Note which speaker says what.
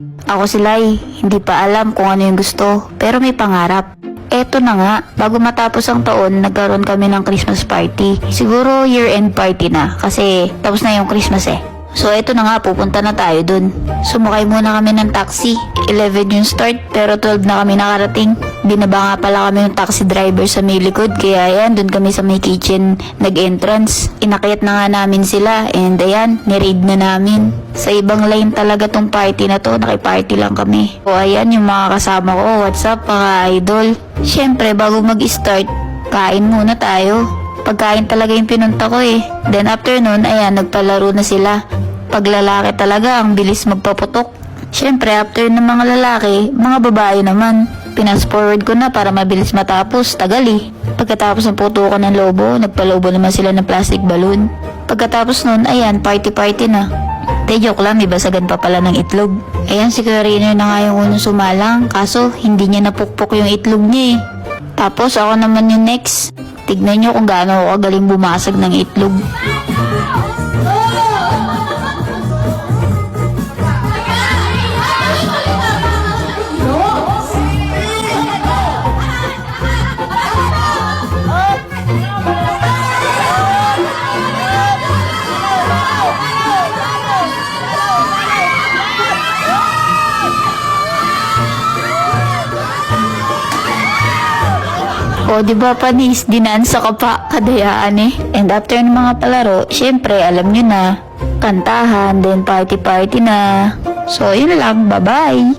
Speaker 1: Ako si Lai, hindi pa alam kung ano yung gusto, pero may pangarap. Eto na nga, bago matapos ang taon, nagkaroon kami ng Christmas party. Siguro year-end party na, kasi tapos na yung Christmas eh. So eto na nga, pupunta na tayo dun. Sumakay muna kami ng taxi. 11 yung start, pero 12 na kami nakarating. Binaba nga pala kami ng taxi driver sa may likod, kaya ayan, dun kami sa may kitchen nag-entrance. Inakyat na nga namin sila, and ayan, ni-raid na namin. Sa ibang line talaga tong party na to, nakiparty lang kami. O ayan, yung mga kasama ko, what's up mga idol? Syempre, bago mag-start, kain muna tayo. Pagkain talaga yung pinunta ko eh. Then after nun, ayan, nagpalaro na sila. Pag lalaki talaga, ang bilis magpaputok. Syempre, after ng mga lalaki, mga babae naman. Pinas forward ko na para mabilis matapos, tagal eh. Pagkatapos ng putukan ng lobo, nagpalobo naman sila ng plastic balloon. Pagkatapos nun, ayan, party-party na. Joke lang, may basagan pa pala ng itlog. Ayan, si Kuya Rino na nga yung unang sumalang, kaso hindi niya napukpok yung itlog niya eh. Tapos ako naman yung next. Tignan nyo kung gaano ako kagaling bumasag ng itlog. O diba panis, dinaan sa kapa, kadayaan eh. And after ng mga palaro, syempre alam nyo na, kantahan, then party-party na. So yun lang, bye-bye!